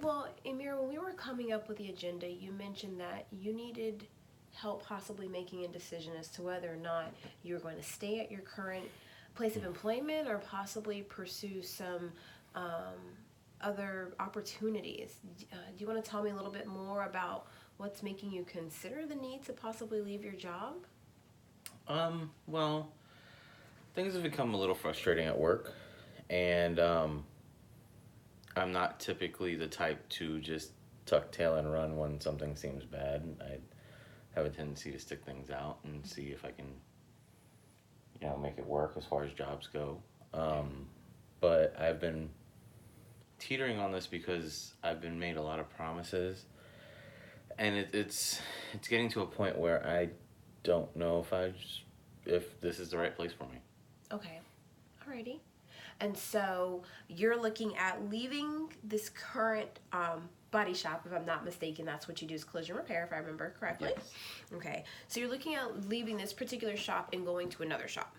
Well, Amir, when we were coming up with the agenda, you mentioned that you needed help possibly making a decision as to whether or not you were going to stay at your current place of employment or possibly pursue some um, other opportunities. Do you want to tell me a little bit more about what's making you consider the need to possibly leave your job? Well, things have become a little frustrating at work, and I'm not typically the type to just tuck tail and run when something seems bad. I have a tendency to stick things out and see if I can, make it work as far as jobs go. But I've been teetering on this because I've been made a lot of promises, and it's getting to a point where I don't know if this is the right place for me. Okay, alrighty. And so you're looking at leaving this current body shop, if I'm not mistaken. That's what you do, is collision repair, if I remember correctly. Yes. Okay, so you're looking at leaving this particular shop and going to another shop.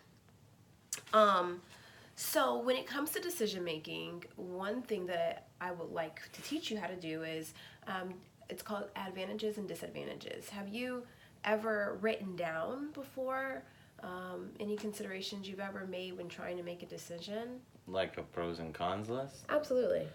So when it comes to decision making, one thing that I would like to teach you how to do is it's called advantages and disadvantages. Have you ever written down before any considerations you've ever made when trying to make a decision? Like a pros and cons list? Absolutely.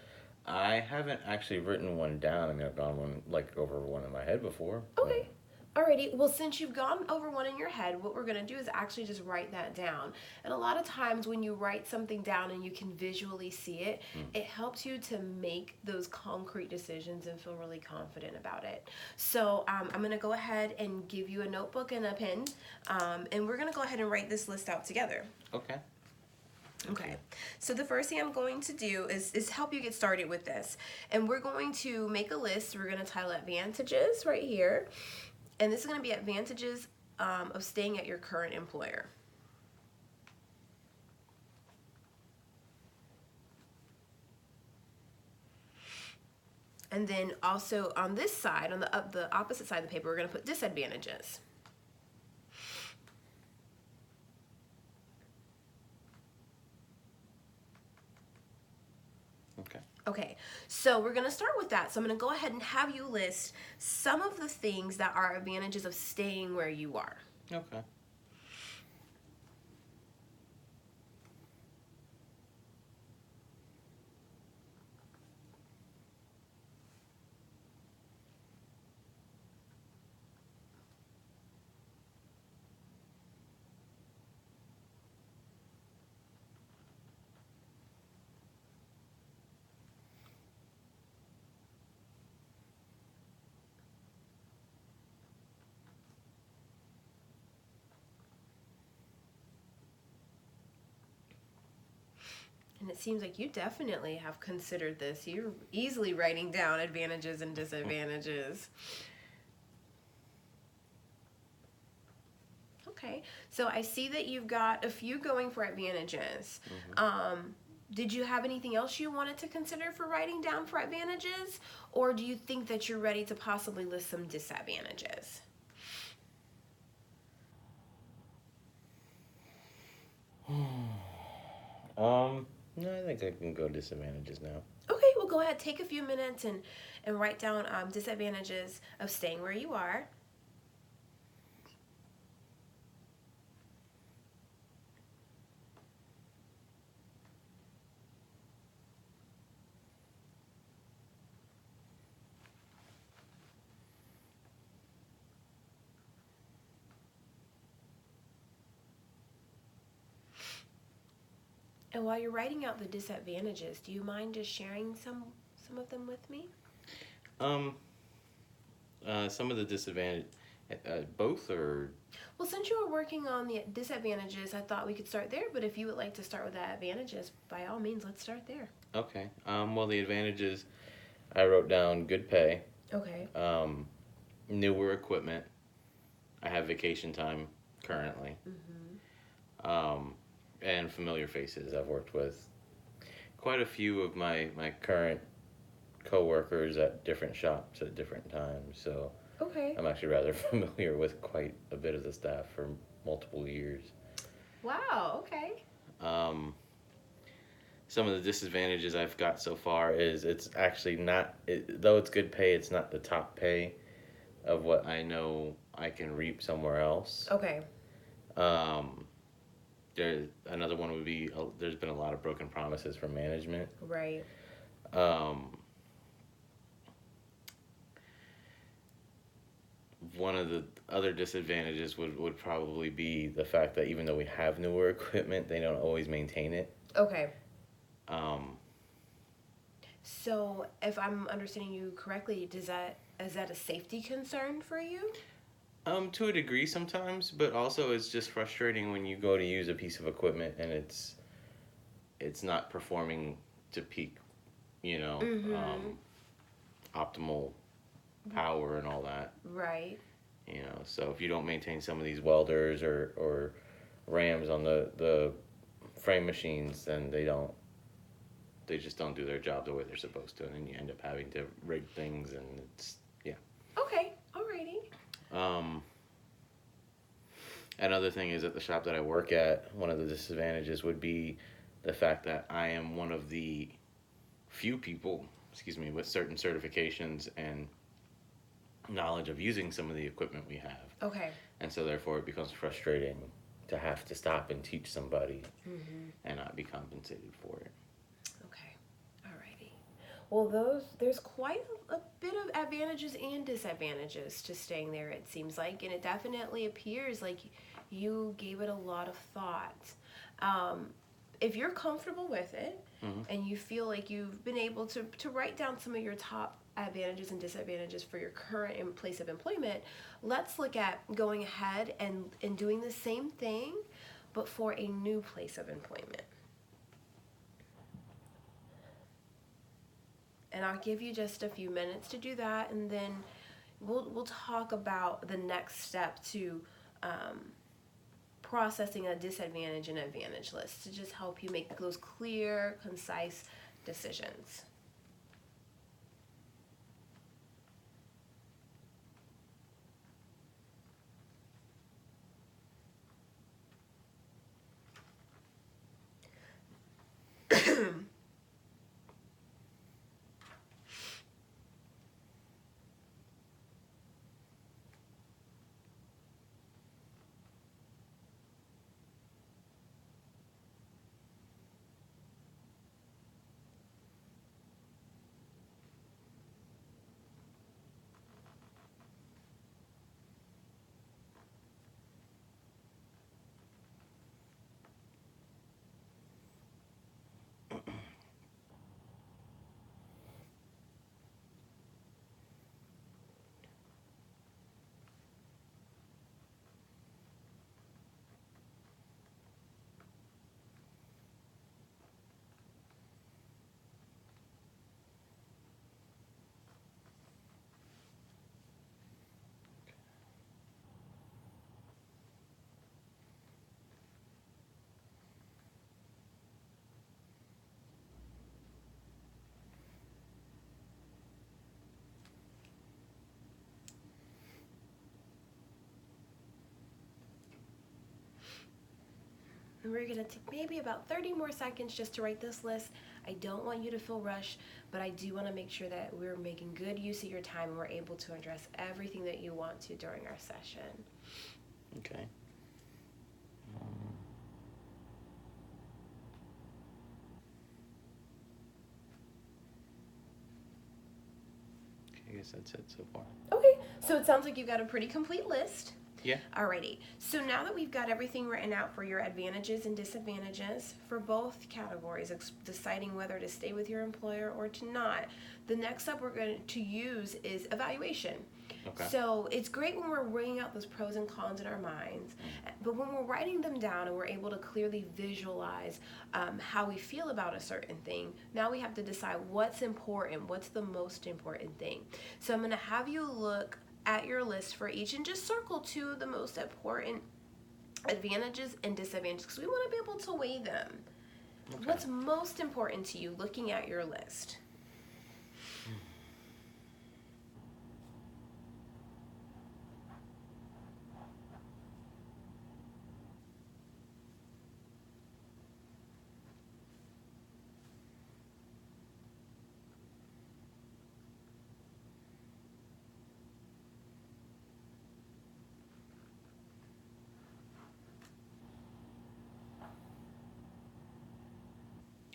I haven't actually written one down. I mean, I've gone over one in my head before. Okay. Alrighty, well, since you've gone over one in your head, what we're going to do is actually just write that down. And a lot of times when you write something down and you can visually see it, it helps you to make those concrete decisions and feel really confident about it. So I'm going to go ahead and give you a notebook and a pen, and we're going to go ahead and write this list out together. Okay. Okay, so the first thing I'm going to do is help you get started with this. And we're going to make a list. We're going to title advantages right here. And this is going to be advantages of staying at your current employer. And then also on this side, on the opposite side of the paper, we're going to put disadvantages. Okay, so we're going to start with that. So I'm going to go ahead and have you list some of the things that are advantages of staying where you are. Okay. And it seems like you definitely have considered this. You're easily writing down advantages and disadvantages. Okay, so I see that you've got a few going for advantages. Did you have anything else you wanted to consider for writing down for advantages? Or do you think that you're ready to possibly list some disadvantages? No, I think I can go disadvantages now. Okay, well go ahead, take a few minutes and write down disadvantages of staying where you are. And while you're writing out the disadvantages, do you mind just sharing some of them with me? Some of the disadvantage, both or? Well, since you were working on the disadvantages, I thought we could start there. But if you would like to start with the advantages, by all means, let's start there. Okay. Well, the advantages, I wrote down good pay. Okay. Newer equipment. I have vacation time currently. And familiar faces. I've worked with quite a few of my current co-workers at different shops at different times, so Okay. I'm actually rather familiar with quite a bit of the staff for multiple years. Wow. Okay. some of the disadvantages I've got so far is it's actually not, though it's good pay, it's not the top pay of what I know I can reap somewhere else. Okay. Another one would be there's been a lot of broken promises from management. Right. One of the other disadvantages would probably be the fact that even though we have newer equipment, they don't always maintain it. Okay. Um, So, if I'm understanding you correctly, is that a safety concern for you? to a degree sometimes, but also it's just frustrating when you go to use a piece of equipment and it's not performing to peak, optimal power and all that. Right. So if you don't maintain some of these welders or rams on the frame machines, then they just don't do their job the way they're supposed to, and then you end up having to rig things, and it's, yeah. Okay. Alrighty. Another thing is at the shop that I work at, one of the disadvantages would be the fact that I am one of the few people, with certain certifications and knowledge of using some of the equipment we have. Okay. And so therefore it becomes frustrating to have to stop and teach somebody and not be compensated for it. Okay. Alrighty. Well, there's quite a bit of advantages and disadvantages to staying there, it seems like, and it definitely appears like you gave it a lot of thought. If you're comfortable with it and you feel like you've been able to write down some of your top advantages and disadvantages for your current place of employment, let's look at going ahead and doing the same thing, but for a new place of employment. And I'll give you just a few minutes to do that, and then we'll talk about the next step to processing a disadvantage and advantage list to just help you make those clear, concise decisions. And we're gonna take maybe about 30 more seconds just to write this list. I don't want you to feel rushed, but I do want to make sure that we're making good use of your time and we're able to address everything that you want to during our session. Okay. I guess that's it so far. Okay, so it sounds like you've got a pretty complete list. Yeah. Alrighty, so now that we've got everything written out for your advantages and disadvantages for both categories, deciding whether to stay with your employer or to not, the next step we're going to use is evaluation. Okay. So it's great when we're weighing out those pros and cons in our minds, but when we're writing them down and we're able to clearly visualize how we feel about a certain thing, now we have to decide what's important, what's the most important thing. So I'm going to have you look at your list for each and just circle two of the most important advantages and disadvantages because we want to be able to weigh them. Okay. What's most important to you looking at your list?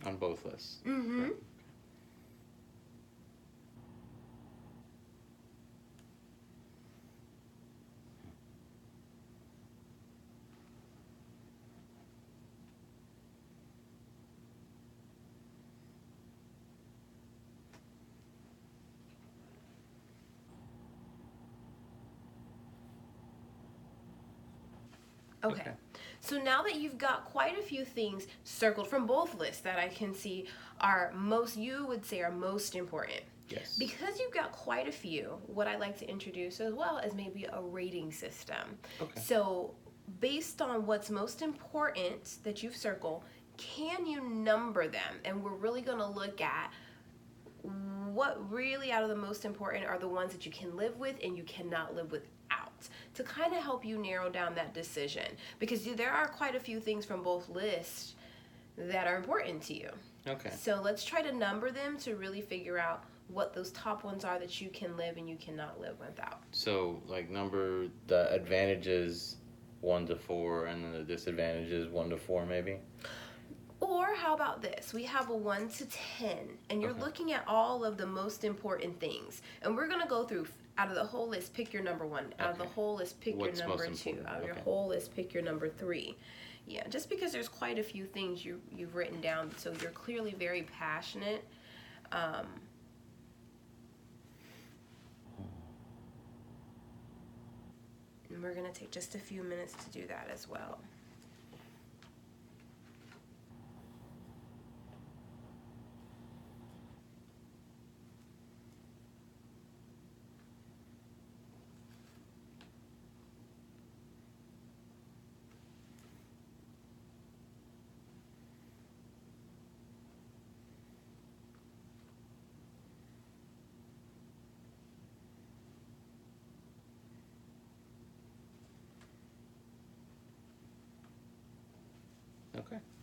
On both lists. Mm-hmm. Right. Okay. So now that you've got quite a few things circled from both lists that I can see are you would say are most important. Yes. Because you've got quite a few, what I like to introduce as well is maybe a rating system. Okay. So based on what's most important that you've circled, can you number them? And we're really going to look at what really out of the most important are the ones that you can live with and you cannot live without, to kind of help you narrow down that decision, because there are quite a few things from both lists that are important to you. Okay. So let's try to number them to really figure out what those top ones are that you can live and you cannot live without. So, like, number the advantages 1 to 4, and then the disadvantages 1 to 4, maybe? Or how about this? We have a 1 to 10, and you're looking at all of the most important things. And we're going to go through, out of the whole list, pick your number 1. Out of the whole list, pick your number 2. Out of your whole list, pick your number 3. Yeah, just because there's quite a few things you've written down, so you're clearly very passionate. And we're going to take just a few minutes to do that as well.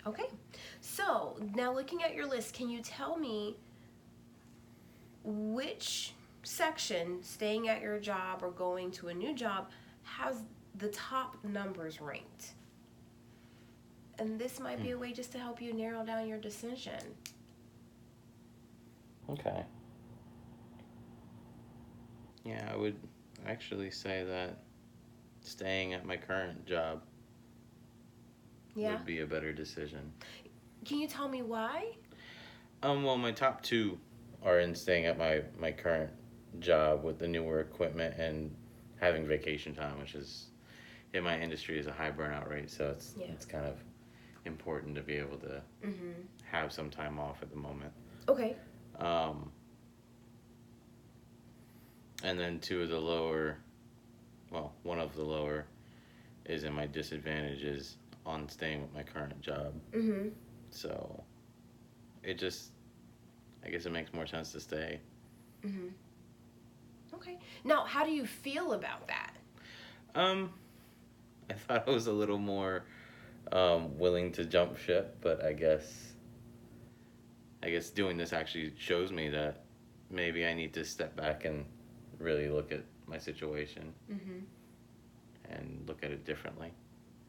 Okay, so now looking at your list, can you tell me which section, staying at your job or going to a new job, has the top numbers ranked? And this might be a way just to help you narrow down your decision. Okay. Yeah, I would actually say that staying at my current job would be a better decision. Can you tell me why? Well, my top 2 are in staying at my current job with the newer equipment and having vacation time, which is, in my industry, is a high burnout rate, so it's kind of important to be able to have some time off at the moment. Okay. And then 2 of the lower, well, 1 of the lower is in my disadvantages on staying with my current job. So it just, I guess it makes more sense to stay. Okay. Now, how do you feel about that? I thought I was a little more willing to jump ship, but I guess doing this actually shows me that maybe I need to step back and really look at my situation and look at it differently.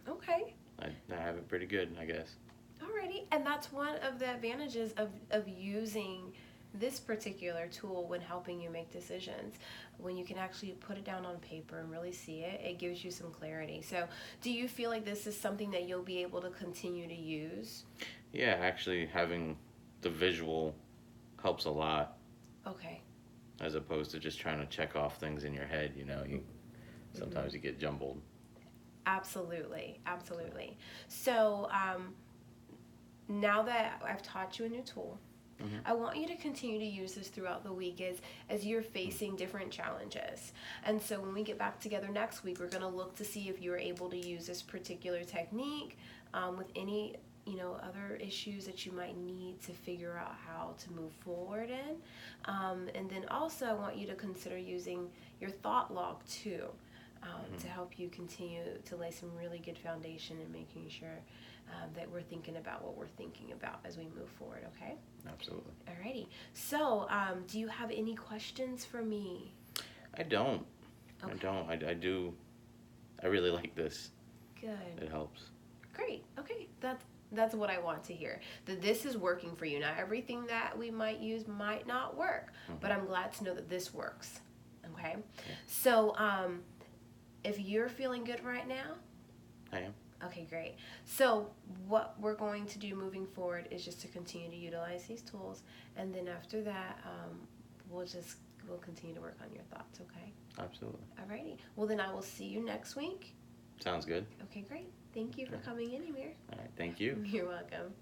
Okay. I have it pretty good, I guess. Alrighty, and that's one of the advantages of using this particular tool when helping you make decisions. When you can actually put it down on paper and really see it, it gives you some clarity. So do you feel like this is something that you'll be able to continue to use? Yeah, actually having the visual helps a lot. Okay. As opposed to just trying to check off things in your head, sometimes you get jumbled. Absolutely, absolutely. So now that I've taught you a new tool, I want you to continue to use this throughout the week as you're facing different challenges. And so when we get back together next week, we're going to look to see if you're able to use this particular technique with any other issues that you might need to figure out how to move forward in. And then also I want you to consider using your thought log too. To help you continue to lay some really good foundation and making sure that we're thinking about what we're thinking about as we move forward, okay? Absolutely. Alrighty. So, do you have any questions for me? I don't. Okay. I don't. I do. I really like this. Good. It helps. Great. Okay. That's what I want to hear. That this is working for you. Now, everything that we might use might not work, but I'm glad to know that this works. Okay? Yeah. So, if you're feeling good right now, I am. okay, great. So what we're going to do moving forward is just to continue to utilize these tools, and then after that, we'll continue to work on your thoughts. Okay? Absolutely. Alrighty. Well, then I will see you next week. Sounds good. Okay, great. Thank you for coming in, Amir. All right. Thank you. You're welcome.